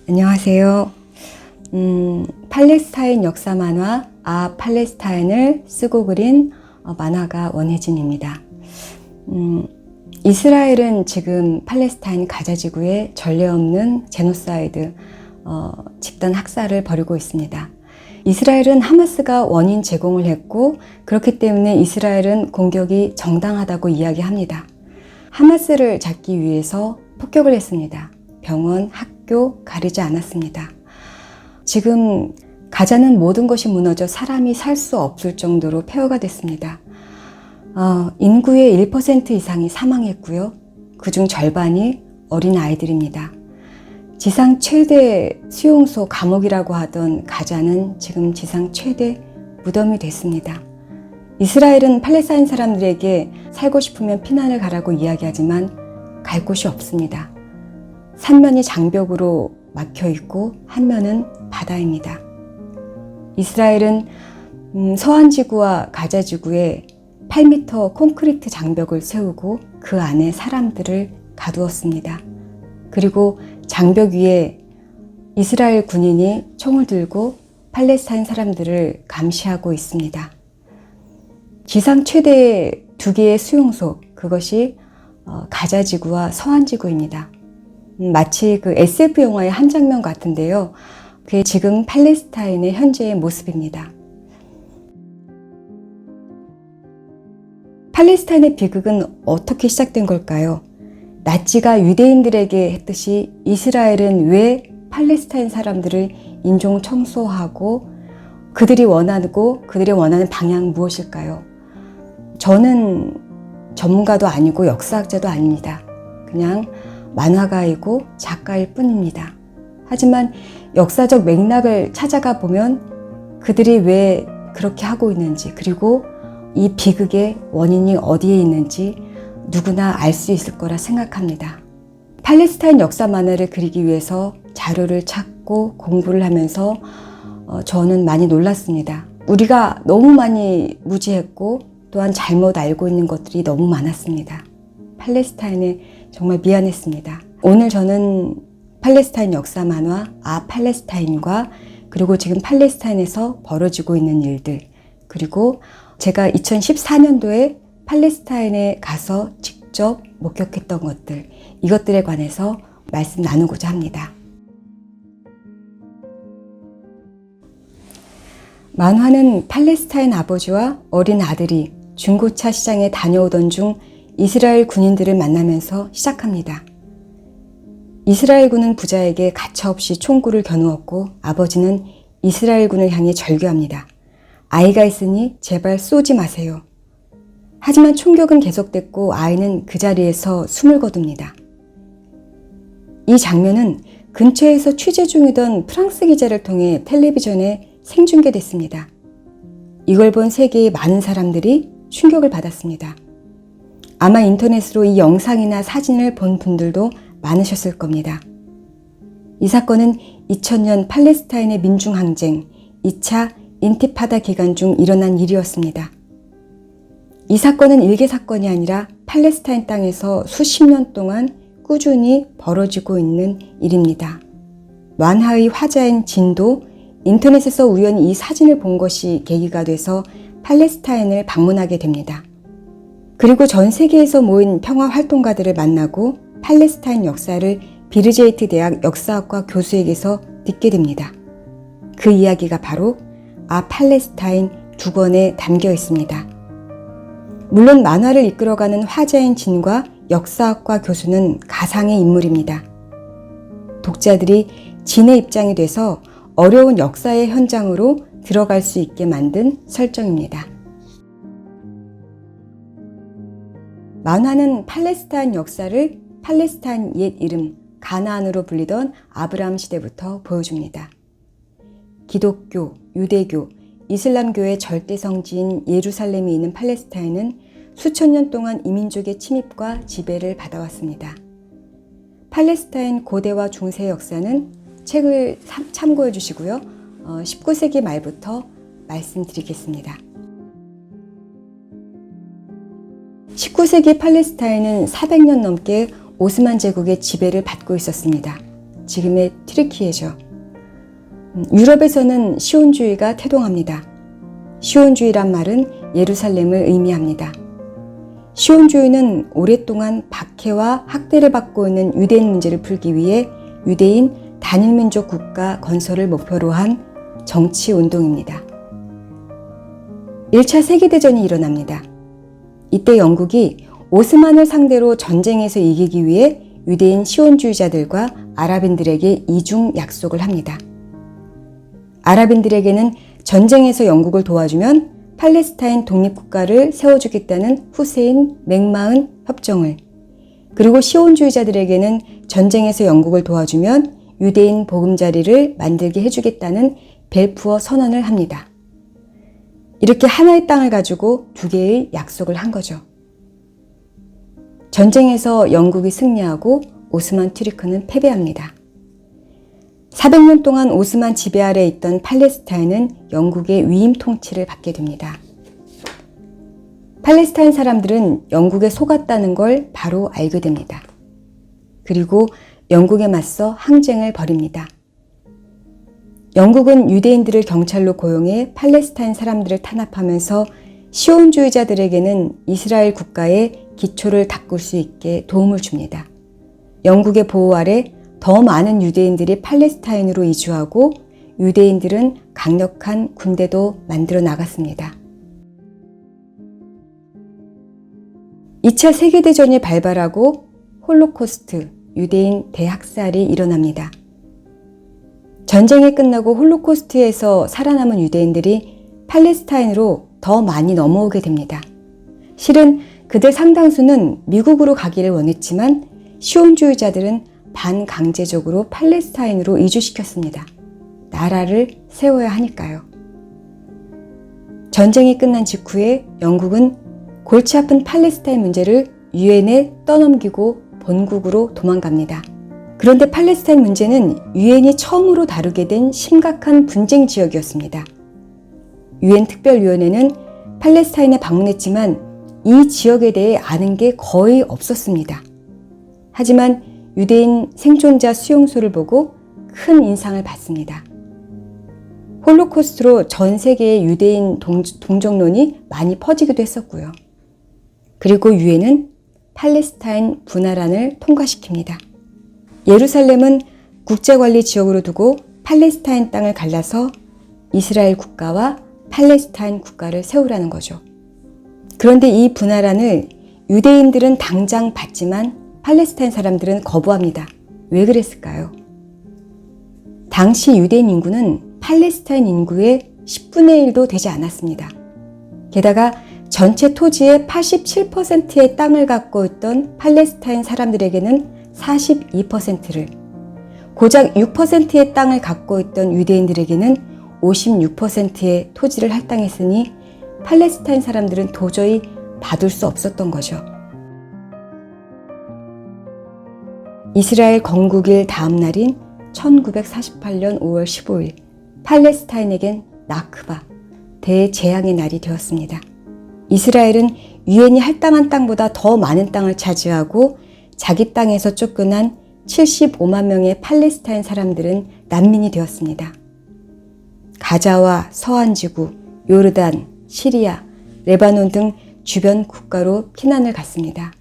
안녕하세요. 팔레스타인 역사 만화 팔레스타인을 쓰고 그린 만화가 원혜진입니다. 이스라엘은 지금 팔레스타인 가자지구에 전례 없는 제노사이드 집단 학살을 벌이고 있습니다. 이스라엘은 하마스가 원인 제공을 했고 그렇기 때문에 이스라엘은 공격이 정당하다고 이야기합니다. 하마스를 잡기 위해서 폭격을 했습니다. 병원, 학교 가리지 않았습니다. 지금 가자는 모든 것이 무너져 사람이 살 수 없을 정도로 폐허가 됐습니다. 인구의 1% 이상이 사망했고요. 그중 절반이 어린 아이들입니다. 지상 최대 수용소 감옥이라고 하던 가자는 지금 지상 최대 무덤이 됐습니다. 이스라엘은 팔레스타인 사람들에게 살고 싶으면 피난을 가라고 이야기하지만 갈 곳이 없습니다. 삼면이 장벽으로 막혀 있고 한 면은 바다입니다. 이스라엘은 서한 지구와 가자 지구에 8m 콘크리트 장벽을 세우고 그 안에 사람들을 가두었습니다. 그리고 장벽 위에 이스라엘 군인이 총을 들고 팔레스타인 사람들을 감시하고 있습니다. 지상 최대 두 개의 수용소, 그것이 가자 지구와 서한 지구입니다. 마치 그 SF 영화의 한 장면 같은데요. 그게 지금 팔레스타인의 현재의 모습입니다. 팔레스타인의 비극은 어떻게 시작된 걸까요? 나치가 유대인들에게 했듯이 이스라엘은 왜 팔레스타인 사람들을 인종 청소하고 그들이 원하는 방향은 무엇일까요? 저는 전문가도 아니고 역사학자도 아닙니다. 그냥 만화가이고 작가일 뿐입니다. 하지만 역사적 맥락을 찾아가 보면 그들이 왜 그렇게 하고 있는지, 그리고 이 비극의 원인이 어디에 있는지 누구나 알 수 있을 거라 생각합니다. 팔레스타인 역사 만화를 그리기 위해서 자료를 찾고 공부를 하면서 저는 많이 놀랐습니다. 우리가 너무 많이 무지했고 또한 잘못 알고 있는 것들이 너무 많았습니다. 팔레스타인에 정말 미안했습니다. 오늘 저는 팔레스타인 역사 만화 팔레스타인과 그리고 지금 팔레스타인에서 벌어지고 있는 일들, 그리고 제가 2014년도에 팔레스타인에 가서 직접 목격했던 것들, 이것들에 관해서 말씀 나누고자 합니다. 만화는 팔레스타인 아버지와 어린 아들이 중고차 시장에 다녀오던 중 이스라엘 군인들을 만나면서 시작합니다. 이스라엘군은 부자에게 가차없이 총구를 겨누었고 아버지는 이스라엘군을 향해 절규합니다. 아이가 있으니 제발 쏘지 마세요. 하지만 총격은 계속됐고 아이는 그 자리에서 숨을 거둡니다. 이 장면은 근처에서 취재 중이던 프랑스 기자를 통해 텔레비전에 생중계됐습니다. 이걸 본 세계의 많은 사람들이 충격을 받았습니다. 아마 인터넷으로 이 영상이나 사진을 본 분들도 많으셨을 겁니다. 이 사건은 2000년 팔레스타인의 민중항쟁 2차 인티파다 기간 중 일어난 일이었습니다. 이 사건은 일개 사건이 아니라 팔레스타인 땅에서 수십 년 동안 꾸준히 벌어지고 있는 일입니다. 만화의 화자인 진도 인터넷에서 우연히 이 사진을 본 것이 계기가 돼서 팔레스타인을 방문하게 됩니다. 그리고 전 세계에서 모인 평화활동가들을 만나고 팔레스타인 역사를 비르제이트 대학 역사학과 교수에게서 듣게 됩니다. 그 이야기가 바로 팔레스타인 두 권에 담겨 있습니다. 물론 만화를 이끌어가는 화자인 진과 역사학과 교수는 가상의 인물입니다. 독자들이 진의 입장이 돼서 어려운 역사의 현장으로 들어갈 수 있게 만든 설정입니다. 만화는 팔레스타인 역사를 팔레스타인 옛 이름 가나안으로 불리던 아브라함 시대부터 보여줍니다. 기독교, 유대교, 이슬람교의 절대 성지인 예루살렘이 있는 팔레스타인은 수천 년 동안 이민족의 침입과 지배를 받아왔습니다. 팔레스타인 고대와 중세의 역사는 책을 참고해 주시고요. 19세기 말부터 말씀드리겠습니다. 19세기 팔레스타인은 400년 넘게 오스만 제국의 지배를 받고 있었습니다. 지금의 튀르키예죠. 유럽에서는 시온주의가 태동합니다. 시온주의란 말은 예루살렘을 의미합니다. 시온주의는 오랫동안 박해와 학대를 받고 있는 유대인 문제를 풀기 위해 유대인 단일민족 국가 건설을 목표로 한 정치운동입니다. 1차 세계대전이 일어납니다. 이때 영국이 오스만을 상대로 전쟁에서 이기기 위해 유대인 시온주의자들과 아랍인들에게 이중 약속을 합니다. 아랍인들에게는 전쟁에서 영국을 도와주면 팔레스타인 독립국가를 세워주겠다는 후세인 맥마흔 협정을, 그리고 시온주의자들에게는 전쟁에서 영국을 도와주면 유대인 보금자리를 만들게 해주겠다는 벨푸어 선언을 합니다. 이렇게 하나의 땅을 가지고 두 개의 약속을 한 거죠. 전쟁에서 영국이 승리하고 오스만 튀르크는 패배합니다. 400년 동안 오스만 지배 아래 있던 팔레스타인은 영국의 위임 통치를 받게 됩니다. 팔레스타인 사람들은 영국에 속았다는 걸 바로 알게 됩니다. 그리고 영국에 맞서 항쟁을 벌입니다. 영국은 유대인들을 경찰로 고용해 팔레스타인 사람들을 탄압하면서 시온주의자들에게는 이스라엘 국가의 기초를 닦을 수 있게 도움을 줍니다. 영국의 보호 아래 더 많은 유대인들이 팔레스타인으로 이주하고 유대인들은 강력한 군대도 만들어 나갔습니다. 2차 세계대전이 발발하고 홀로코스트, 유대인 대학살이 일어납니다. 전쟁이 끝나고 홀로코스트에서 살아남은 유대인들이 팔레스타인으로 더 많이 넘어오게 됩니다. 실은 그들 상당수는 미국으로 가기를 원했지만 시온주의자들은 반강제적으로 팔레스타인으로 이주시켰습니다. 나라를 세워야 하니까요. 전쟁이 끝난 직후에 영국은 골치 아픈 팔레스타인 문제를 유엔에 떠넘기고 본국으로 도망갑니다. 그런데 팔레스타인 문제는 유엔이 처음으로 다루게 된 심각한 분쟁 지역이었습니다. 유엔 특별위원회는 팔레스타인에 방문했지만 이 지역에 대해 아는 게 거의 없었습니다. 하지만 유대인 생존자 수용소를 보고 큰 인상을 받습니다. 홀로코스트로 전 세계의 유대인 동정론이 많이 퍼지기도 했었고요. 그리고 유엔은 팔레스타인 분할안을 통과시킵니다. 예루살렘은 국제관리 지역으로 두고 팔레스타인 땅을 갈라서 이스라엘 국가와 팔레스타인 국가를 세우라는 거죠. 그런데 이 분할안을 유대인들은 당장 받지만 팔레스타인 사람들은 거부합니다. 왜 그랬을까요? 당시 유대인 인구는 팔레스타인 인구의 10분의 1도 되지 않았습니다. 게다가 전체 토지의 87%의 땅을 갖고 있던 팔레스타인 사람들에게는 42%를, 고작 6%의 땅을 갖고 있던 유대인들에게는 56%의 토지를 할당했으니 팔레스타인 사람들은 도저히 받을 수 없었던 거죠. 이스라엘 건국일 다음 날인 1948년 5월 15일, 팔레스타인에겐 나크바, 대재앙의 날이 되었습니다. 이스라엘은 유엔이 할당한 땅보다 더 많은 땅을 차지하고 자기 땅에서 쫓겨난 75만 명의 팔레스타인 사람들은 난민이 되었습니다. 가자와 서한지구, 요르단, 시리아, 레바논 등 주변 국가로 피난을 갔습니다.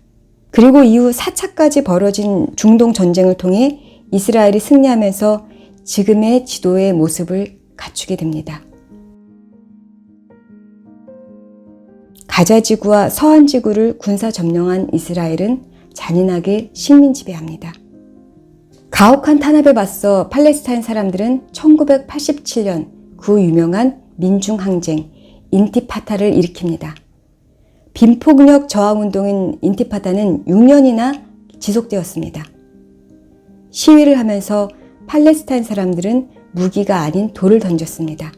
그리고 이후 4차까지 벌어진 중동 전쟁을 통해 이스라엘이 승리하면서 지금의 지도의 모습을 갖추게 됩니다. 가자지구와 서한지구를 군사 점령한 이스라엘은 잔인하게 식민 지배합니다. 가혹한 탄압에 맞서 팔레스타인 사람들은 1987년 그 유명한 민중항쟁 인티파다를 일으킵니다. 빈폭력 저항운동인 인티파다는 6년이나 지속되었습니다. 시위를 하면서 팔레스타인 사람들은 무기가 아닌 돌을 던졌습니다.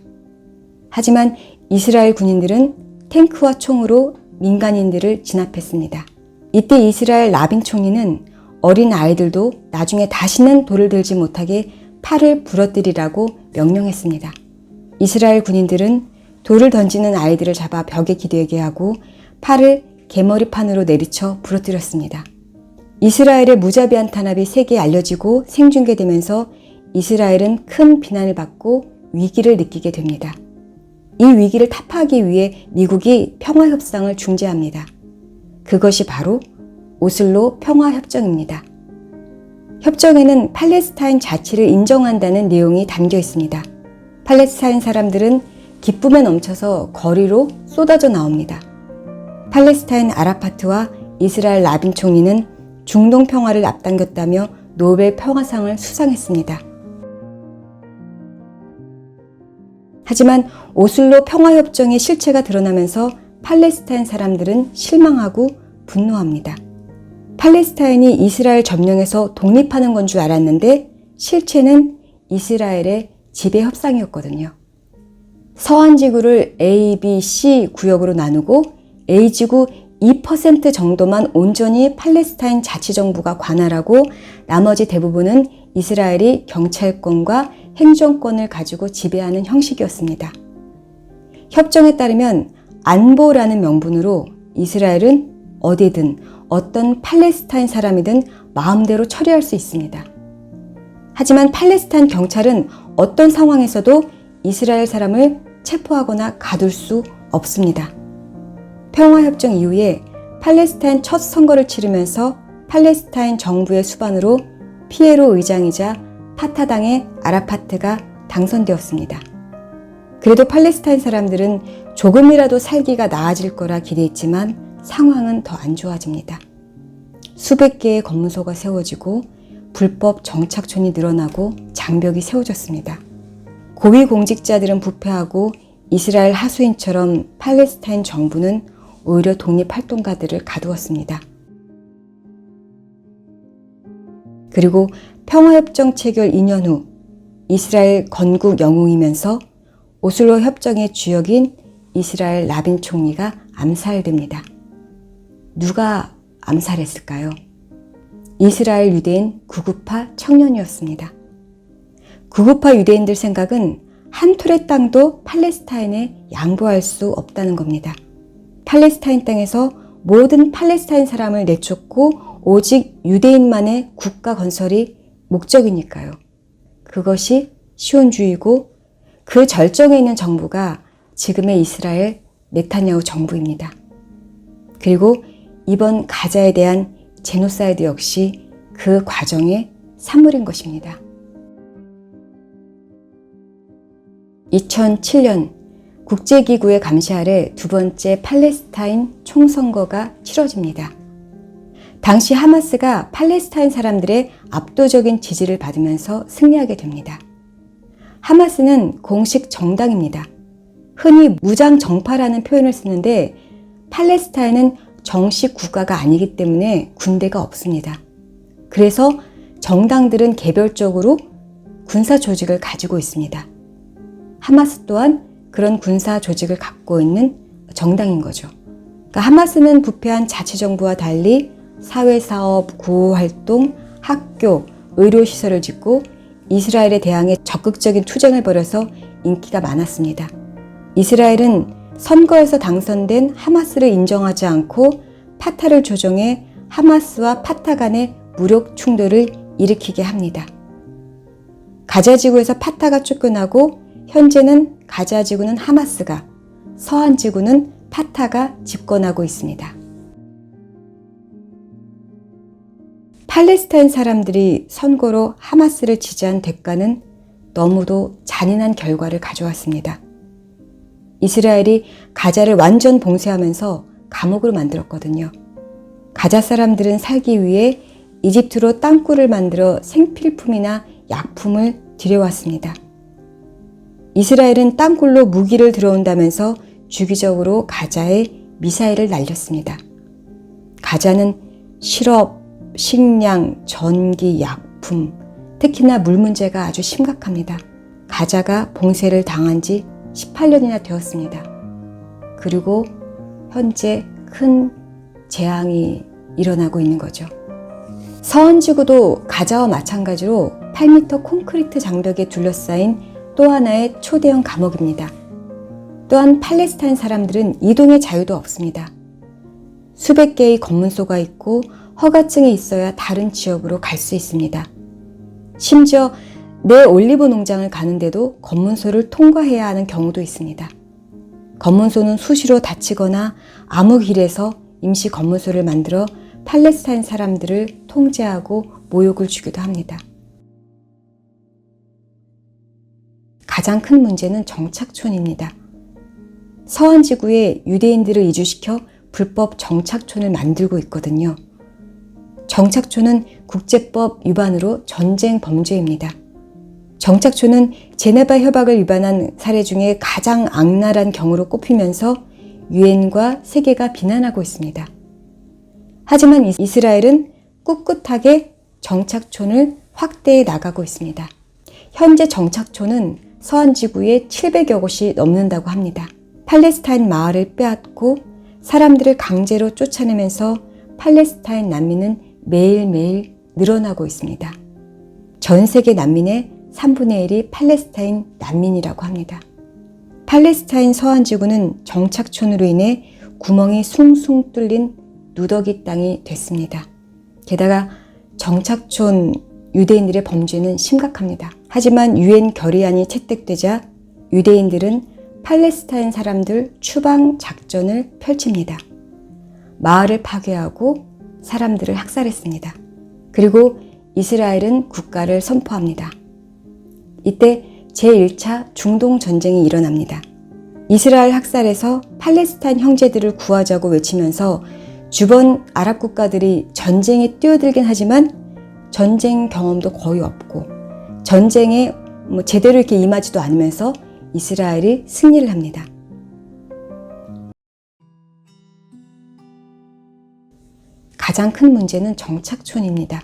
하지만 이스라엘 군인들은 탱크와 총으로 민간인들을 진압했습니다. 이때 이스라엘 라빈 총리는 어린 아이들도 나중에 다시는 돌을 들지 못하게 팔을 부러뜨리라고 명령했습니다. 이스라엘 군인들은 돌을 던지는 아이들을 잡아 벽에 기대게 하고 팔을 개머리판으로 내리쳐 부러뜨렸습니다. 이스라엘의 무자비한 탄압이 세계에 알려지고 생중계되면서 이스라엘은 큰 비난을 받고 위기를 느끼게 됩니다. 이 위기를 타파하기 위해 미국이 평화협상을 중재합니다. 그것이 바로 오슬로 평화협정입니다. 협정에는 팔레스타인 자치를 인정한다는 내용이 담겨 있습니다. 팔레스타인 사람들은 기쁨에 넘쳐서 거리로 쏟아져 나옵니다. 팔레스타인 아라파트와 이스라엘 라빈 총리는 중동 평화를 앞당겼다며 노벨 평화상을 수상했습니다. 하지만 오슬로 평화협정의 실체가 드러나면서 팔레스타인 사람들은 실망하고 분노합니다. 팔레스타인이 이스라엘 점령에서 독립하는 건 줄 알았는데 실체는 이스라엘의 지배 협상이었거든요. 서한 지구를 A, B, C 구역으로 나누고 A 지구 2% 정도만 온전히 팔레스타인 자치정부가 관할하고 나머지 대부분은 이스라엘이 경찰권과 행정권을 가지고 지배하는 형식이었습니다. 협정에 따르면 안보라는 명분으로 이스라엘은 어디든 어떤 팔레스타인 사람이든 마음대로 처리할 수 있습니다. 하지만 팔레스타인 경찰은 어떤 상황에서도 이스라엘 사람을 체포하거나 가둘 수 없습니다. 평화협정 이후에 팔레스타인 첫 선거를 치르면서 팔레스타인 정부의 수반으로 피에로 의장이자 파타당의 아라파트가 당선되었습니다. 그래도 팔레스타인 사람들은 조금이라도 살기가 나아질 거라 기대했지만 상황은 더 안 좋아집니다. 수백 개의 검문소가 세워지고 불법 정착촌이 늘어나고 장벽이 세워졌습니다. 고위공직자들은 부패하고 이스라엘 하수인처럼 팔레스타인 정부는 오히려 독립활동가들을 가두었습니다. 그리고 평화협정 체결 2년 후 이스라엘 건국 영웅이면서 오슬로 협정의 주역인 이스라엘 라빈 총리가 암살됩니다. 누가 암살했을까요? 이스라엘 유대인 구구파 청년이었습니다. 구구파 유대인들 생각은 한 톨의 땅도 팔레스타인에 양보할 수 없다는 겁니다. 팔레스타인 땅에서 모든 팔레스타인 사람을 내쫓고 오직 유대인만의 국가 건설이 목적이니까요. 그것이 시온주의고 그 절정에 있는 정부가 지금의 이스라엘 네타냐후 정부입니다. 그리고 이번 가자에 대한 제노사이드 역시 그 과정의 산물인 것입니다. 2007년 국제기구의 감시 아래 두 번째 팔레스타인 총선거가 치러집니다. 당시 하마스가 팔레스타인 사람들의 압도적인 지지를 받으면서 승리하게 됩니다. 하마스는 공식 정당입니다. 흔히 무장정파라는 표현을 쓰는데 팔레스타인은 정식 국가가 아니기 때문에 군대가 없습니다. 그래서 정당들은 개별적으로 군사 조직을 가지고 있습니다. 하마스 또한 그런 군사 조직을 갖고 있는 정당인 거죠. 그러니까 하마스는 부패한 자치정부와 달리 사회사업, 구호활동, 학교, 의료시설을 짓고 이스라엘에 대항해 적극적인 투쟁을 벌여서 인기가 많았습니다. 이스라엘은 선거에서 당선된 하마스를 인정하지 않고 파타를 조정해 하마스와 파타 간의 무력 충돌을 일으키게 합니다. 가자지구에서 파타가 쫓겨나고 현재는 가자지구는 하마스가, 서한지구는 파타가 집권하고 있습니다. 팔레스타인 사람들이 선거로 하마스를 지지한 대가는 너무도 잔인한 결과를 가져왔습니다. 이스라엘이 가자를 완전 봉쇄하면서 감옥으로 만들었거든요. 가자 사람들은 살기 위해 이집트로 땅굴을 만들어 생필품이나 약품을 들여왔습니다. 이스라엘은 땅굴로 무기를 들어온다면서 주기적으로 가자에 미사일을 날렸습니다. 가자는 실업, 식량, 전기, 약품, 특히나 물 문제가 아주 심각합니다. 가자가 봉쇄를 당한 지 18년이나 되었습니다. 그리고 현재 큰 재앙이 일어나고 있는 거죠. 서한지구도 가자와 마찬가지로 8m 콘크리트 장벽에 둘러싸인 또 하나의 초대형 감옥입니다. 또한 팔레스타인 사람들은 이동의 자유도 없습니다. 수백 개의 검문소가 있고 허가증이 있어야 다른 지역으로 갈 수 있습니다. 심지어 내 올리브 농장을 가는데도 검문소를 통과해야 하는 경우도 있습니다. 검문소는 수시로 닫히거나 아무 길에서 임시 검문소를 만들어 팔레스타인 사람들을 통제하고 모욕을 주기도 합니다. 가장 큰 문제는 정착촌입니다. 서한 지구에 유대인들을 이주시켜 불법 정착촌을 만들고 있거든요. 정착촌은 국제법 위반으로 전쟁 범죄입니다. 정착촌은 제네바 협약을 위반한 사례 중에 가장 악랄한 경우로 꼽히면서 유엔과 세계가 비난하고 있습니다. 하지만 이스라엘은 꿋꿋하게 정착촌을 확대해 나가고 있습니다. 현재 정착촌은 서한 지구에 700여 곳이 넘는다고 합니다. 팔레스타인 마을을 빼앗고 사람들을 강제로 쫓아내면서 팔레스타인 난민은 매일매일 늘어나고 있습니다. 전 세계 난민의 3분의 1이 팔레스타인 난민이라고 합니다. 팔레스타인 서한 지구는 정착촌으로 인해 구멍이 숭숭 뚫린 누더기 땅이 됐습니다. 게다가 정착촌 유대인들의 범죄는 심각합니다. 하지만 유엔 결의안이 채택되자 유대인들은 팔레스타인 사람들 추방 작전을 펼칩니다. 마을을 파괴하고 사람들을 학살했습니다. 그리고 이스라엘은 국가를 선포합니다. 이때 제1차 중동 전쟁이 일어납니다. 이스라엘 학살에서 팔레스타인 형제들을 구하자고 외치면서 주변 아랍 국가들이 전쟁에 뛰어들긴 하지만 전쟁 경험도 거의 없고 전쟁에 제대로 이렇게 임하지도 않으면서 이스라엘이 승리를 합니다. 가장 큰 문제는 정착촌입니다.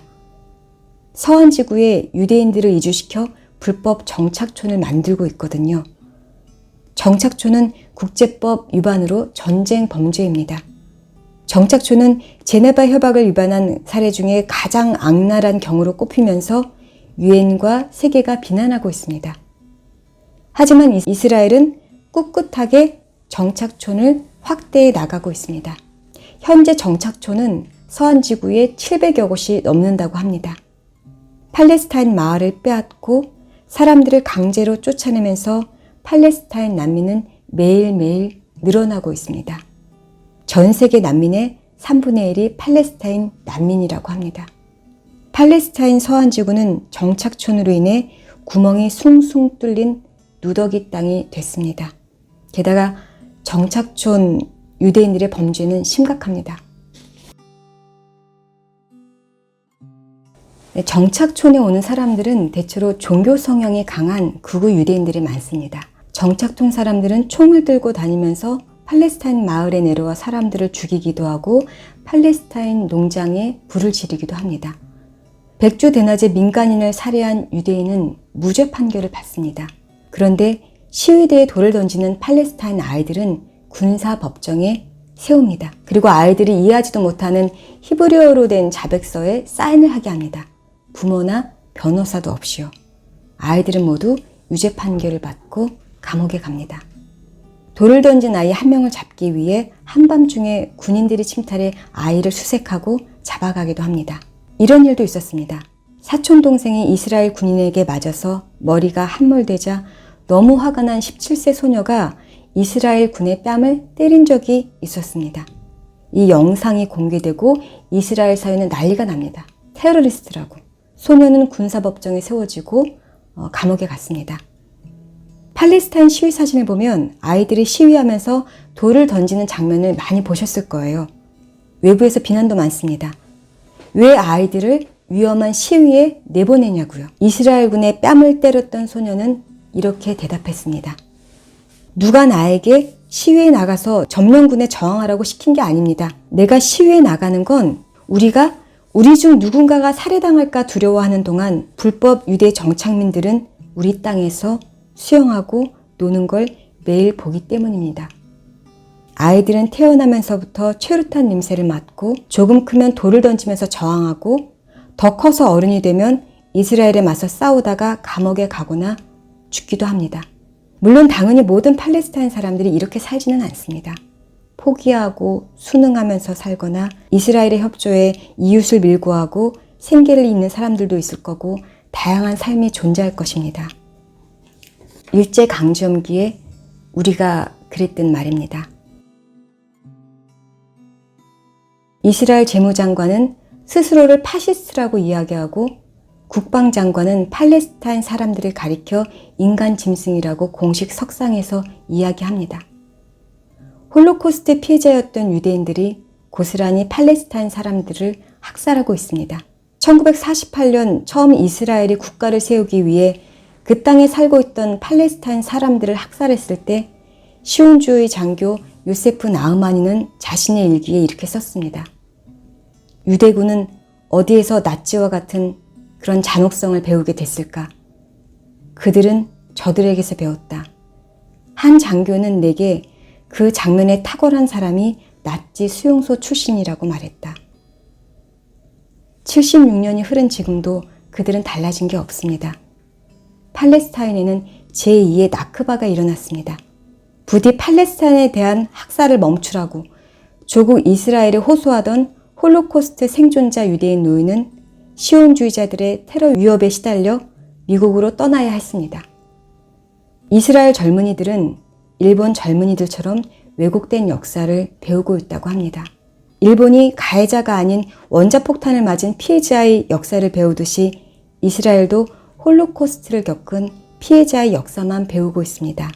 서한 지구에 유대인들을 이주시켜 불법 정착촌을 만들고 있거든요. 정착촌은 국제법 위반으로 전쟁 범죄입니다. 정착촌은 제네바 협약을 위반한 사례 중에 가장 악랄한 경우로 꼽히면서 유엔과 세계가 비난하고 있습니다. 하지만 이스라엘은 꿋꿋하게 정착촌을 확대해 나가고 있습니다. 현재 정착촌은 서한 지구에 700여 곳이 넘는다고 합니다. 팔레스타인 마을을 빼앗고 사람들을 강제로 쫓아내면서 팔레스타인 난민은 매일매일 늘어나고 있습니다. 전 세계 난민의 3분의 1이 팔레스타인 난민이라고 합니다. 팔레스타인 서한 지구는 정착촌으로 인해 구멍이 숭숭 뚫린 누더기 땅이 됐습니다. 게다가 정착촌 유대인들의 범죄는 심각합니다. 정착촌에 오는 사람들은 대체로 종교 성향이 강한 극우 유대인들이 많습니다. 정착촌 사람들은 총을 들고 다니면서 팔레스타인 마을에 내려와 사람들을 죽이기도 하고 팔레스타인 농장에 불을 지르기도 합니다. 백주 대낮에 민간인을 살해한 유대인은 무죄 판결을 받습니다. 그런데 시위대에 돌을 던지는 팔레스타인 아이들은 군사법정에 세웁니다. 그리고 아이들이 이해하지도 못하는 히브리어로 된 자백서에 사인을 하게 합니다. 부모나 변호사도 없이요. 아이들은 모두 유죄 판결을 받고 감옥에 갑니다. 돌을 던진 아이 한 명을 잡기 위해 한밤중에 군인들이 침탈해 아이를 수색하고 잡아가기도 합니다. 이런 일도 있었습니다. 사촌 동생이 이스라엘 군인에게 맞아서 머리가 함몰되자 너무 화가 난 17세 소녀가 이스라엘 군의 뺨을 때린 적이 있었습니다. 이 영상이 공개되고 이스라엘 사회는 난리가 납니다. 테러리스트라고. 소녀는 군사법정에 세워지고 감옥에 갔습니다. 팔레스타인 시위 사진을 보면 아이들이 시위하면서 돌을 던지는 장면을 많이 보셨을 거예요. 외부에서 비난도 많습니다. 왜 아이들을 위험한 시위에 내보내냐고요. 이스라엘군의 뺨을 때렸던 소녀는 이렇게 대답했습니다. 누가 나에게 시위에 나가서 점령군에 저항하라고 시킨 게 아닙니다. 내가 시위에 나가는 건 우리 중 누군가가 살해당할까 두려워하는 동안 불법 유대 정착민들은 우리 땅에서 수영하고 노는 걸 매일 보기 때문입니다. 아이들은 태어나면서부터 최루탄 냄새를 맡고 조금 크면 돌을 던지면서 저항하고 더 커서 어른이 되면 이스라엘에 맞서 싸우다가 감옥에 가거나 죽기도 합니다. 물론 당연히 모든 팔레스타인 사람들이 이렇게 살지는 않습니다. 포기하고 순응하면서 살거나 이스라엘의 협조에 이웃을 밀고하고 생계를 잇는 사람들도 있을 거고 다양한 삶이 존재할 것입니다. 일제강점기에 우리가 그랬던 말입니다. 이스라엘 재무장관은 스스로를 파시스트라고 이야기하고 국방장관은 팔레스타인 사람들을 가리켜 인간 짐승이라고 공식 석상에서 이야기합니다. 홀로코스트 피해자였던 유대인들이 고스란히 팔레스타인 사람들을 학살하고 있습니다. 1948년 처음 이스라엘이 국가를 세우기 위해 그 땅에 살고 있던 팔레스타인 사람들을 학살했을 때 시온주의 장교 요세프 나흐마니는 자신의 일기에 이렇게 썼습니다. 유대군은 어디에서 나치와 같은 그런 잔혹성을 배우게 됐을까? 그들은 저들에게서 배웠다. 한 장교는 내게 그 장면에 탁월한 사람이 나치 수용소 출신이라고 말했다. 76년이 흐른 지금도 그들은 달라진 게 없습니다. 팔레스타인에는 제2의 나크바가 일어났습니다. 부디 팔레스타인에 대한 학살을 멈추라고 조국 이스라엘에 호소하던 홀로코스트 생존자 유대인 노인은 시온주의자들의 테러 위협에 시달려 미국으로 떠나야 했습니다. 이스라엘 젊은이들은 일본 젊은이들처럼 왜곡된 역사를 배우고 있다고 합니다. 일본이 가해자가 아닌 원자폭탄을 맞은 피해자의 역사를 배우듯이 이스라엘도 홀로코스트를 겪은 피해자의 역사만 배우고 있습니다.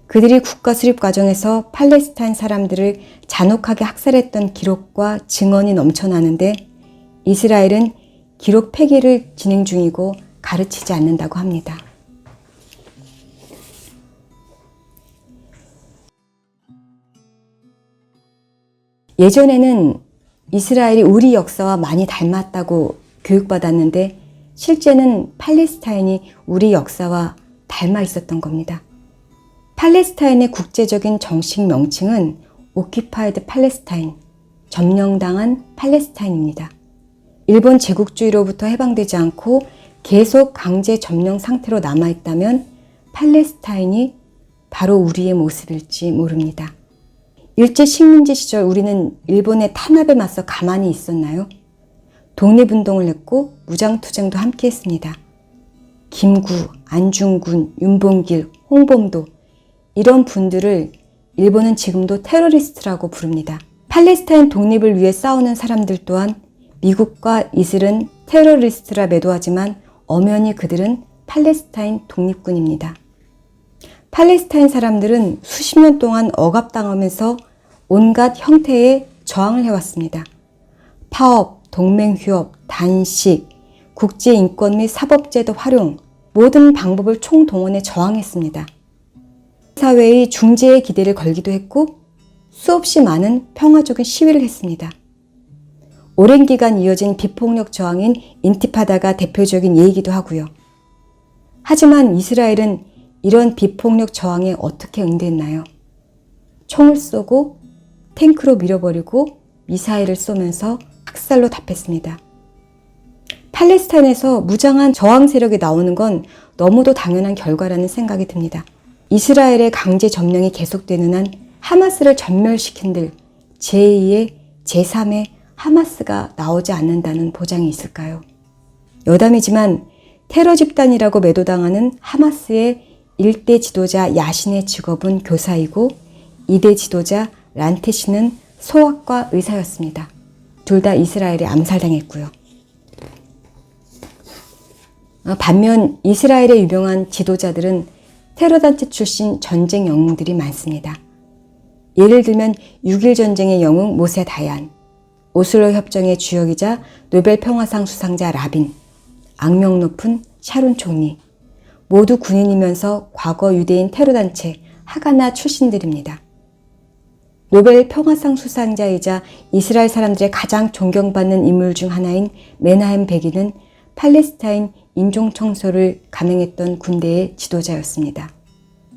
그들이 국가 수립 과정에서 팔레스타인 사람들을 잔혹하게 학살했던 기록과 증언이 넘쳐나는데 이스라엘은 기록 폐기를 진행 중이고 가르치지 않는다고 합니다. 예전에는 이스라엘이 우리 역사와 많이 닮았다고 교육받았는데 실제는 팔레스타인이 우리 역사와 닮아 있었던 겁니다. 팔레스타인의 국제적인 정식 명칭은 Occupied Palestine, 점령당한 팔레스타인입니다. 일본 제국주의로부터 해방되지 않고 계속 강제 점령 상태로 남아있다면 팔레스타인이 바로 우리의 모습일지 모릅니다. 일제 식민지 시절 우리는 일본의 탄압에 맞서 가만히 있었나요? 독립운동을 했고 무장투쟁도 함께 했습니다. 김구, 안중근, 윤봉길, 홍범도 이런 분들을 일본은 지금도 테러리스트라고 부릅니다. 팔레스타인 독립을 위해 싸우는 사람들 또한 미국과 이슬은 테러리스트라 매도하지만 엄연히 그들은 팔레스타인 독립군입니다. 팔레스타인 사람들은 수십 년 동안 억압당하면서 온갖 형태의 저항을 해왔습니다. 파업, 동맹휴업, 단식, 국제인권 및 사법제도 활용 모든 방법을 총동원해 저항했습니다. 사회의 중재의 기대를 걸기도 했고 수없이 많은 평화적인 시위를 했습니다. 오랜 기간 이어진 비폭력 저항인 인티파다가 대표적인 예이기도 하고요. 하지만 이스라엘은 이런 비폭력 저항에 어떻게 응대했나요? 총을 쏘고 탱크로 밀어버리고 미사일을 쏘면서 학살로 답했습니다. 팔레스타인에서 무장한 저항 세력이 나오는 건 너무도 당연한 결과라는 생각이 듭니다. 이스라엘의 강제 점령이 계속되는 한 하마스를 전멸시킨들 제2의 제3의 하마스가 나오지 않는다는 보장이 있을까요? 여담이지만 테러 집단이라고 매도당하는 하마스의 1대 지도자 야신의 직업은 교사이고 2대 지도자 란테시는 소아과 의사였습니다. 둘 다 이스라엘에 암살당했고요. 반면 이스라엘의 유명한 지도자들은 테러단체 출신 전쟁 영웅들이 많습니다. 예를 들면 6.1 전쟁의 영웅 모세 다얀, 오슬로 협정의 주역이자 노벨 평화상 수상자 라빈, 악명 높은 샤론 총리, 모두 군인이면서 과거 유대인 테러단체 하가나 출신들입니다. 노벨 평화상 수상자이자 이스라엘 사람들의 가장 존경받는 인물 중 하나인 메나헴 베기는 팔레스타인 인종청소를 감행했던 군대의 지도자였습니다.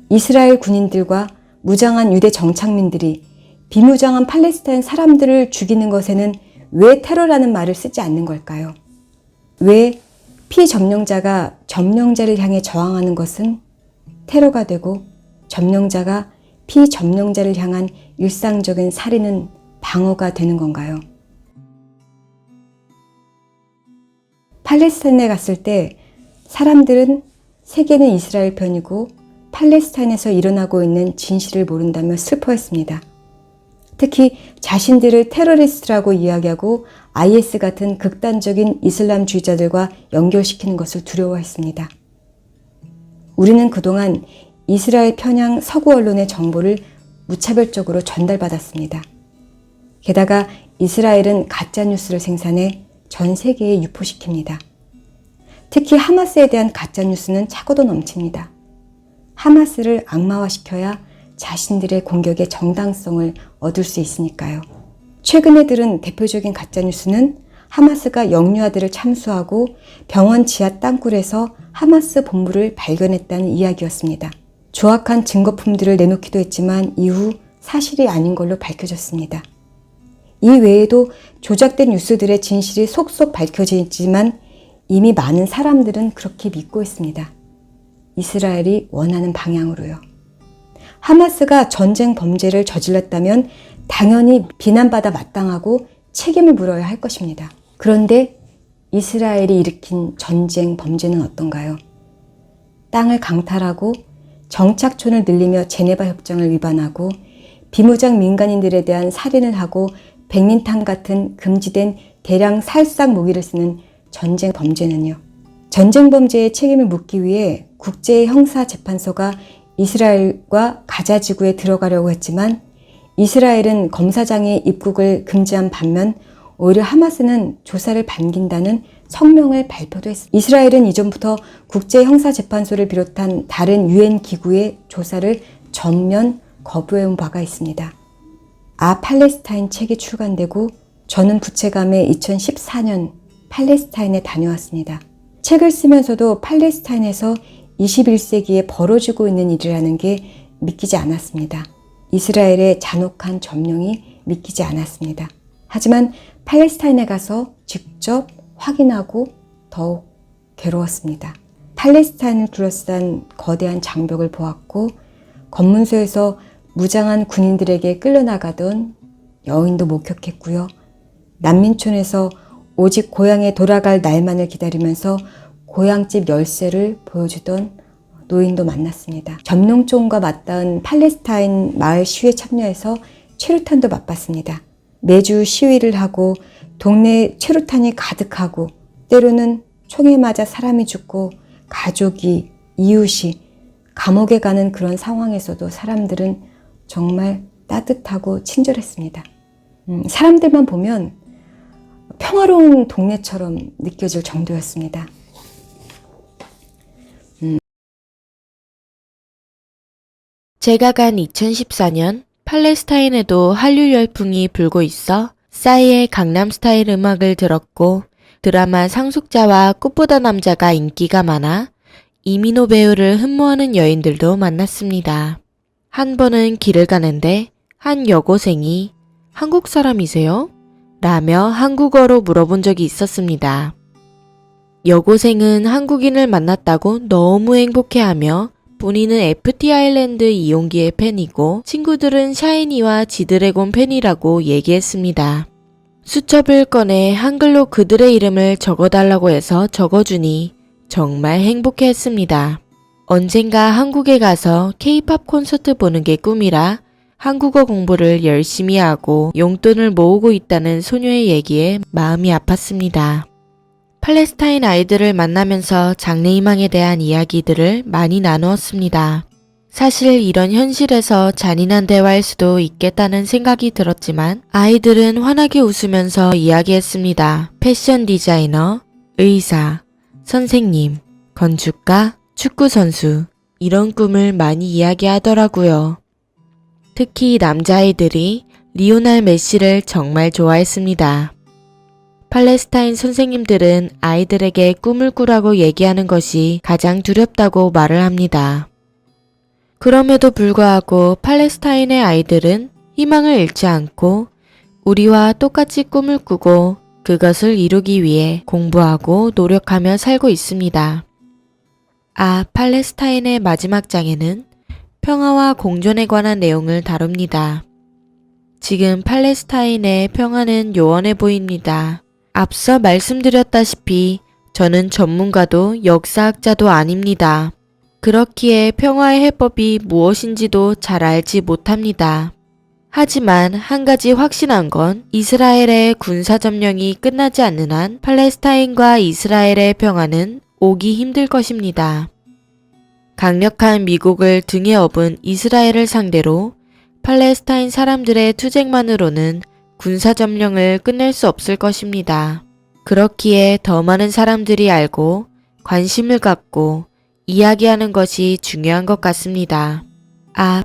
이스라엘 군인들과 무장한 유대 정착민들이 비무장한 팔레스타인 사람들을 죽이는 것에는 왜 테러라는 말을 쓰지 않는 걸까요? 왜 피점령자가 점령자를 향해 저항하는 것은 테러가 되고 점령자가 피점령자를 향한 일상적인 살인은 방어가 되는 건가요? 팔레스타인에 갔을 때 사람들은 세계는 이스라엘 편이고 팔레스타인에서 일어나고 있는 진실을 모른다며 슬퍼했습니다. 특히 자신들을 테러리스트라고 이야기하고 IS 같은 극단적인 이슬람주의자들과 연결시키는 것을 두려워했습니다. 우리는 그동안 이스라엘 편향 서구 언론의 정보를 무차별적으로 전달받았습니다. 게다가 이스라엘은 가짜뉴스를 생산해 전 세계에 유포시킵니다. 특히 하마스에 대한 가짜뉴스는 차고도 넘칩니다. 하마스를 악마화시켜야 자신들의 공격의 정당성을 얻을 수 있으니까요. 최근에 들은 대표적인 가짜뉴스는 하마스가 영유아들을 참수하고 병원 지하 땅굴에서 하마스 본부를 발견했다는 이야기였습니다. 조악한 증거품들을 내놓기도 했지만 이후 사실이 아닌 걸로 밝혀졌습니다. 이 외에도 조작된 뉴스들의 진실이 속속 밝혀지지만 이미 많은 사람들은 그렇게 믿고 있습니다. 이스라엘이 원하는 방향으로요. 하마스가 전쟁 범죄를 저질렀다면 당연히 비난받아 마땅하고 책임을 물어야 할 것입니다. 그런데 이스라엘이 일으킨 전쟁 범죄는 어떤가요? 땅을 강탈하고 정착촌을 늘리며 제네바 협정을 위반하고 비무장 민간인들에 대한 살인을 하고 백린탄 같은 금지된 대량 살상 무기를 쓰는 전쟁 범죄는요. 전쟁 범죄의 책임을 묻기 위해 국제형사재판소가 이스라엘과 가자 지구에 들어가려고 했지만 이스라엘은 검사장의 입국을 금지한 반면 오히려 하마스는 조사를 반긴다는 성명을 발표도 했습니다. 이스라엘은 이전부터 국제형사재판소를 비롯한 다른 유엔 기구의 조사를 전면 거부해온 바가 있습니다. 팔레스타인 책이 출간되고 저는 부채감에 2014년 팔레스타인에 다녀왔습니다. 책을 쓰면서도 팔레스타인에서 21세기에 벌어지고 있는 일이라는 게 믿기지 않았습니다. 이스라엘의 잔혹한 점령이 믿기지 않았습니다. 하지만 팔레스타인에 가서 직접 확인하고 더욱 괴로웠습니다. 팔레스타인을 둘러싼 거대한 장벽을 보았고 검문소에서 무장한 군인들에게 끌려나가던 여인도 목격했고요. 난민촌에서 오직 고향에 돌아갈 날만을 기다리면서 고향집 열쇠를 보여주던 노인도 만났습니다. 점령촌과 맞닿은 팔레스타인 마을 시위에 참여해서 최루탄도 맛봤습니다. 매주 시위를 하고 동네에 최루탄이 가득하고 때로는 총에 맞아 사람이 죽고 가족이, 이웃이 감옥에 가는 그런 상황에서도 사람들은 정말 따뜻하고 친절했습니다. 사람들만 보면 평화로운 동네처럼 느껴질 정도였습니다. 제가 간 2014년 팔레스타인에도 한류 열풍이 불고 있어 싸이의 강남스타일 음악을 들었고 드라마 상속자와 꽃보다 남자가 인기가 많아 이민호 배우를 흠모하는 여인들도 만났습니다. 한 번은 길을 가는데 한 여고생이 한국 사람이세요? 라며 한국어로 물어본 적이 있었습니다. 여고생은 한국인을 만났다고 너무 행복해하며 본인은 FT 아일랜드 이용기의 팬이고 친구들은 샤이니와 지드래곤 팬이라고 얘기했습니다. 수첩을 꺼내 한글로 그들의 이름을 적어달라고 해서 적어주니 정말 행복해했습니다. 언젠가 한국에 가서 K-팝 콘서트 보는 게 꿈이라 한국어 공부를 열심히 하고 용돈을 모으고 있다는 소녀의 얘기에 마음이 아팠습니다. 팔레스타인 아이들을 만나면서 장래희망에 대한 이야기들을 많이 나누었습니다. 사실 이런 현실에서 잔인한 대화일 수도 있겠다는 생각이 들었지만 아이들은 환하게 웃으면서 이야기했습니다. 패션 디자이너, 의사, 선생님, 건축가, 축구선수 이런 꿈을 많이 이야기하더라고요. 특히 남자아이들이 리오넬 메시를 정말 좋아했습니다. 팔레스타인 선생님들은 아이들에게 꿈을 꾸라고 얘기하는 것이 가장 두렵다고 말을 합니다. 그럼에도 불구하고 팔레스타인의 아이들은 희망을 잃지 않고 우리와 똑같이 꿈을 꾸고 그것을 이루기 위해 공부하고 노력하며 살고 있습니다. 팔레스타인의 마지막 장에는 평화와 공존에 관한 내용을 다룹니다. 지금 팔레스타인의 평화는 요원해 보입니다. 앞서 말씀드렸다시피 저는 전문가도 역사학자도 아닙니다. 그렇기에 평화의 해법이 무엇인지도 잘 알지 못합니다. 하지만 한 가지 확신한 건 이스라엘의 군사점령이 끝나지 않는 한 팔레스타인과 이스라엘의 평화는 오기 힘들 것입니다. 강력한 미국을 등에 업은 이스라엘을 상대로 팔레스타인 사람들의 투쟁만으로는 군사점령을 끝낼 수 없을 것입니다. 그렇기에 더 많은 사람들이 알고 관심을 갖고 이야기하는 것이 중요한 것 같습니다.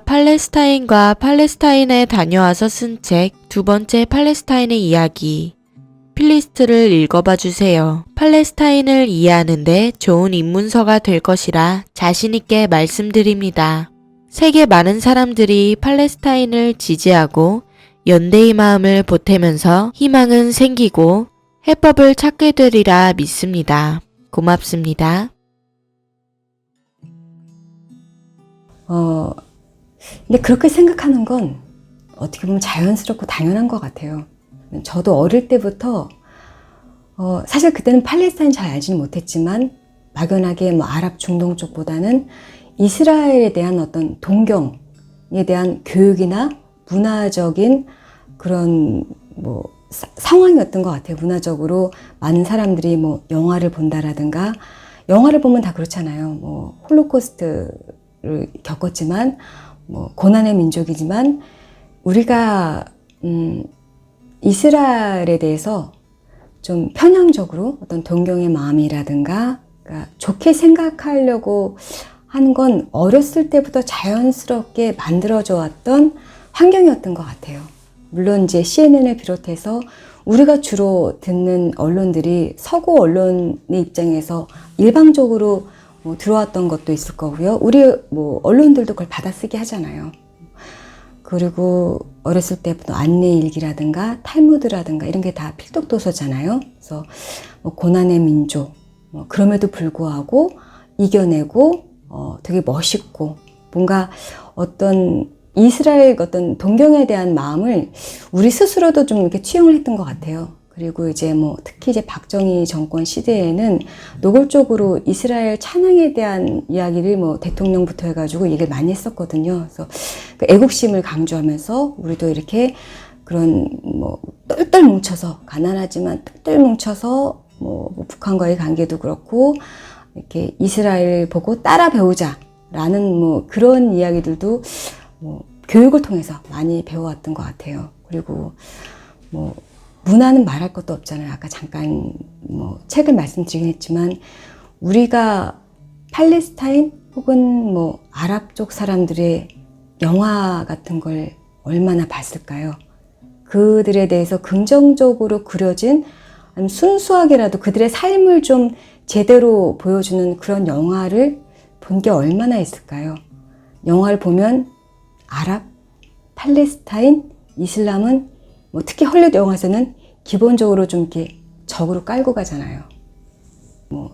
팔레스타인과 팔레스타인에 다녀와서 쓴 책 두 번째 팔레스타인의 이야기. 필리스트를 읽어봐 주세요. 팔레스타인을 이해하는데 좋은 입문서가 될 것이라 자신있게 말씀드립니다. 세계 많은 사람들이 팔레스타인을 지지하고 연대의 마음을 보태면서 희망은 생기고 해법을 찾게 되리라 믿습니다. 고맙습니다. 근데 그렇게 생각하는 건 어떻게 보면 자연스럽고 당연한 것 같아요. 저도 어릴 때부터 사실 그때는 팔레스타인 잘 알지는 못했지만 막연하게 아랍 중동 쪽보다는 이스라엘에 대한 어떤 동경에 대한 교육이나 문화적인 그런 상황이었던 것 같아요. 문화적으로 많은 사람들이 영화를 본다라든가, 영화를 보면 다 그렇잖아요. 홀로코스트를 겪었지만 고난의 민족이지만 우리가 이스라엘에 대해서 좀 편향적으로 어떤 동경의 마음이라든가, 그러니까 좋게 생각하려고 하는 건 어렸을 때부터 자연스럽게 만들어져 왔던 환경이었던 것 같아요. 물론 이제 CNN을 비롯해서 우리가 주로 듣는 언론들이 서구 언론의 입장에서 일방적으로 들어왔던 것도 있을 거고요. 우리 언론들도 그걸 받아쓰기 하잖아요. 그리고 어렸을 때부터 안내일기라든가 탈무드라든가 이런 게 다 필독도서잖아요. 그래서 고난의 민족, 그럼에도 불구하고 이겨내고 되게 멋있고 뭔가 어떤 이스라엘 어떤 동경에 대한 마음을 우리 스스로도 좀 이렇게 투영을 했던 것 같아요. 그리고 이제 특히 이제 박정희 정권 시대에는 노골적으로 이스라엘 찬양에 대한 이야기를 대통령부터 해가지고 얘기를 많이 했었거든요. 그래서 그 애국심을 강조하면서 우리도 이렇게 그런 똘똘 뭉쳐서, 가난하지만 똘똘 뭉쳐서 북한과의 관계도 그렇고 이렇게 이스라엘 보고 따라 배우자라는 그런 이야기들도 교육을 통해서 많이 배워왔던 것 같아요. 그리고 문화는 말할 것도 없잖아요. 아까 잠깐 책을 말씀드리긴 했지만 우리가 팔레스타인 혹은 아랍 쪽 사람들의 영화 같은 걸 얼마나 봤을까요? 그들에 대해서 긍정적으로 그려진, 아니면 순수하게라도 그들의 삶을 좀 제대로 보여주는 그런 영화를 본 게 얼마나 있을까요? 영화를 보면 아랍, 팔레스타인, 이슬람은 특히 헐리우드 영화에서는 기본적으로 좀 이렇게 적으로 깔고 가잖아요.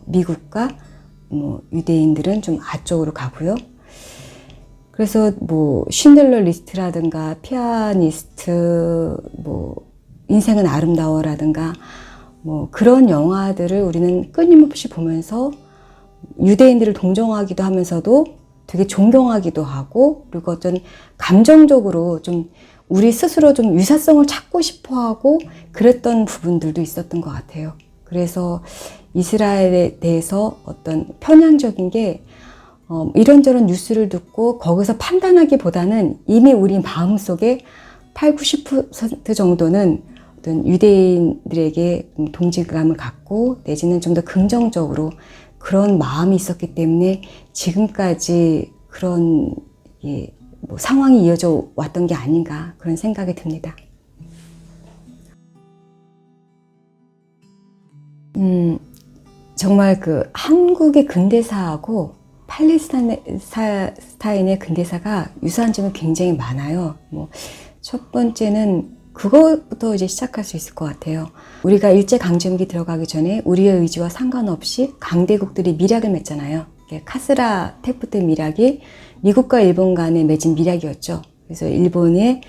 미국과 유대인들은 좀 아쪽으로 가고요. 그래서 쉰들러 리스트라든가 피아니스트, 인생은 아름다워라든가 그런 영화들을 우리는 끊임없이 보면서 유대인들을 동정하기도 하면서도 되게 존경하기도 하고, 그리고 어떤 감정적으로 좀 우리 스스로 좀 유사성을 찾고 싶어 하고 그랬던 부분들도 있었던 것 같아요. 그래서 이스라엘에 대해서 어떤 편향적인 게 이런저런 뉴스를 듣고 거기서 판단하기보다는 이미 우리 마음속에 80~90% 정도는 어떤 유대인들에게 동질감을 갖고 내지는 좀 더 긍정적으로 그런 마음이 있었기 때문에 지금까지 그런 상황이 이어져 왔던 게 아닌가 그런 생각이 듭니다. 정말 한국의 근대사하고 팔레스타인의 근대사가 유사한 점이 굉장히 많아요. 첫 번째는 그것부터 이제 시작할 수 있을 것 같아요. 우리가 일제강점기 들어가기 전에 우리의 의지와 상관없이 강대국들이 밀약을 맺잖아요. 카스라 테프트 미락이 미국과 일본 간에 맺은 미락이었죠. 그래서 일본의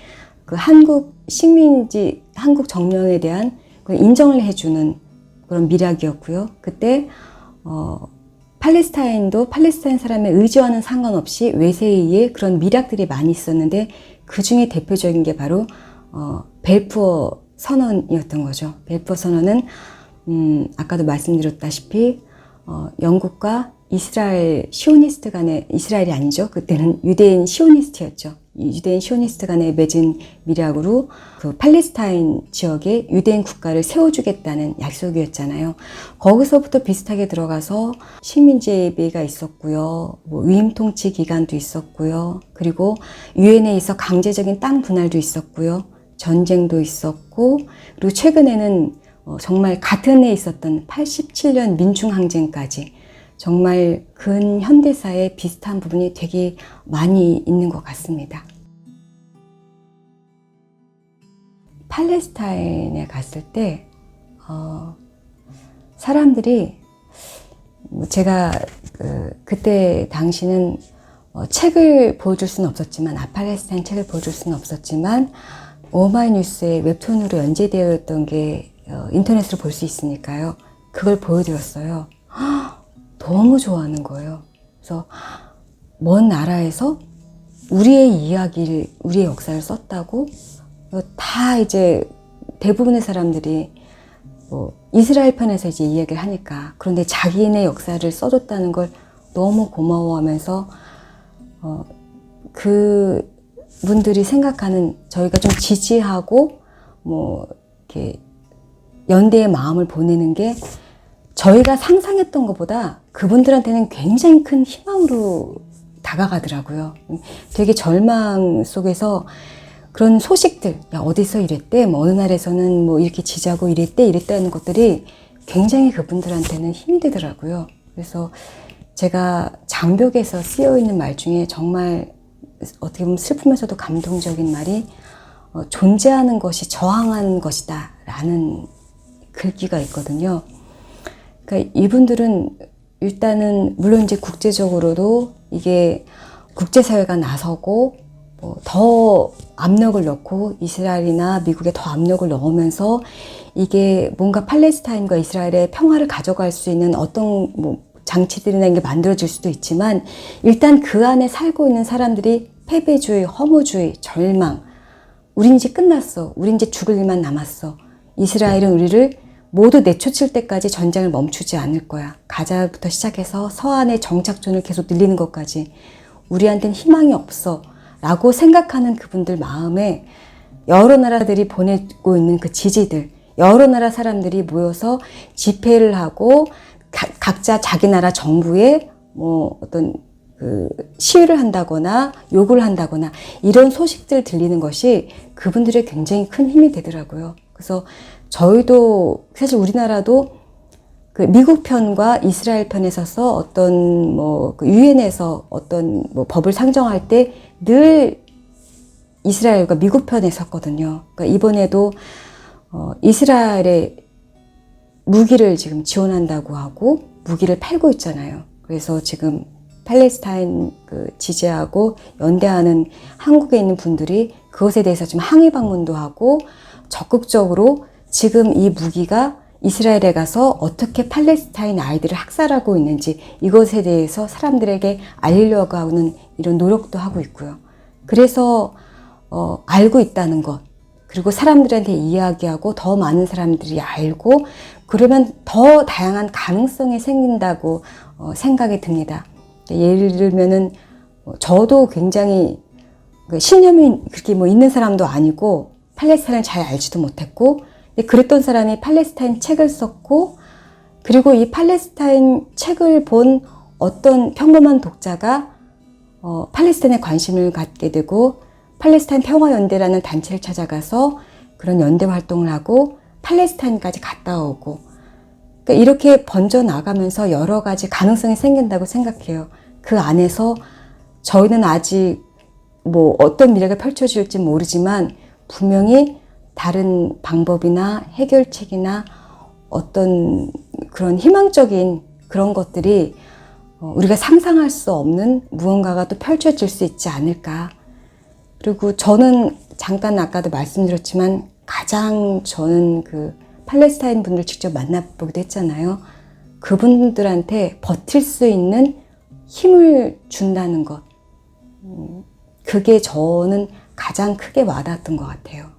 그 한국 식민지, 한국 정령에 대한 인정을 해주는 그런 미락이었고요. 그때 팔레스타인도 팔레스타인 사람의 의지와는 상관없이 외세에 의해 그런 미락들이 많이 있었는데 그 중에 대표적인 게 바로 벨푸어 선언이었던 거죠. 벨푸어 선언은 아까도 말씀드렸다시피 영국과 이스라엘 시오니스트 간의, 이스라엘이 아니죠. 그때는 유대인 시오니스트였죠. 유대인 시오니스트 간에 맺은 미락으로 그 팔레스타인 지역에 유대인 국가를 세워주겠다는 약속이었잖아요. 거기서부터 비슷하게 들어가서 식민지배가 있었고요. 뭐 위임 통치 기간도 있었고요. 그리고 유엔에 있어 강제적인 땅 분할도 있었고요. 전쟁도 있었고, 그리고 최근에는 정말 같은 해에 있었던 87년 민중항쟁까지 정말 근현대사에 비슷한 부분이 되게 많이 있는 것 같습니다. 팔레스타인에 갔을 때 사람들이 제가 그때 당시는 책을 보여줄 수는 없었지만, 팔레스타인 책을 보여줄 수는 없었지만 오마이뉴스에 웹툰으로 연재되어 있던 게 인터넷으로 볼 수 있으니까요. 그걸 보여드렸어요. 너무 좋아하는 거예요. 그래서 먼 나라에서 우리의 이야기를, 우리의 역사를 썼다고? 다 이제 대부분의 사람들이 이스라엘 편에서 이제 이야기를 하니까, 그런데 자기네 역사를 써줬다는 걸 너무 고마워하면서 그 분들이 생각하는, 저희가 좀 지지하고 이렇게 연대의 마음을 보내는 게 저희가 상상했던 것보다 그분들한테는 굉장히 큰 희망으로 다가가더라고요. 되게 절망 속에서 그런 소식들, 야, 어디서 이랬대, 어느 나라에서는 이렇게 지자고 이랬다는 것들이 굉장히 그분들한테는 힘이 되더라고요. 그래서 제가 장벽에서 쓰여있는 말 중에 정말 어떻게 보면 슬프면서도 감동적인 말이 존재하는 것이 저항하는 것이다 라는 글귀가 있거든요. 그러니까 이분들은 일단은 물론 이제 국제적으로도 이게 국제사회가 나서고 더 압력을 넣고 이스라엘이나 미국에 더 압력을 넣으면서 이게 뭔가 팔레스타인과 이스라엘의 평화를 가져갈 수 있는 어떤 장치들이나 이게 만들어질 수도 있지만, 일단 그 안에 살고 있는 사람들이 패배주의, 허무주의, 절망, 우린 이제 끝났어, 우린 이제 죽을 일만 남았어, 이스라엘은 우리를 모두 내쫓을 때까지 전쟁을 멈추지 않을 거야, 가자부터 시작해서 서안의 정착존을 계속 늘리는 것까지 우리한테는 희망이 없어 라고 생각하는 그분들 마음에 여러 나라들이 보내고 있는 그 지지들, 여러 나라 사람들이 모여서 집회를 하고 각자 자기 나라 정부에 어떤 시위를 한다거나 욕을 한다거나 이런 소식들 들리는 것이 그분들의 굉장히 큰 힘이 되더라고요. 그래서 저희도 사실 우리나라도 그 미국 편과 이스라엘 편에 서서 어떤 유엔에서 어떤 법을 상정할 때 늘 이스라엘과 미국 편에 섰거든요. 그러니까 이번에도 이스라엘에 무기를 지금 지원한다고 하고 무기를 팔고 있잖아요. 그래서 지금 팔레스타인 지지하고 연대하는 한국에 있는 분들이 그것에 대해서 좀 항의 방문도 하고 적극적으로 지금 이 무기가 이스라엘에 가서 어떻게 팔레스타인 아이들을 학살하고 있는지 이것에 대해서 사람들에게 알리려고 하는 이런 노력도 하고 있고요. 그래서 알고 있다는 것, 그리고 사람들한테 이야기하고 더 많은 사람들이 알고 그러면 더 다양한 가능성이 생긴다고 생각이 듭니다. 예를 들면은 저도 굉장히 신념이 그렇게 있는 사람도 아니고 팔레스타인을 잘 알지도 못했고, 그랬던 사람이 팔레스타인 책을 썼고, 그리고 이 팔레스타인 책을 본 어떤 평범한 독자가 팔레스타인에 관심을 갖게 되고 팔레스타인 평화연대라는 단체를 찾아가서 그런 연대 활동을 하고 팔레스타인까지 갔다 오고, 그러니까 이렇게 번져나가면서 여러 가지 가능성이 생긴다고 생각해요. 그 안에서 저희는 아직 어떤 미래가 펼쳐질지 모르지만 분명히 다른 방법이나 해결책이나 어떤 그런 희망적인 그런 것들이 우리가 상상할 수 없는 무언가가 또 펼쳐질 수 있지 않을까. 그리고 저는 잠깐 아까도 말씀드렸지만 가장 저는 그 팔레스타인 분들 직접 만나보기도 했잖아요. 그분들한테 버틸 수 있는 힘을 준다는 것. 그게 저는 가장 크게 와닿았던 것 같아요.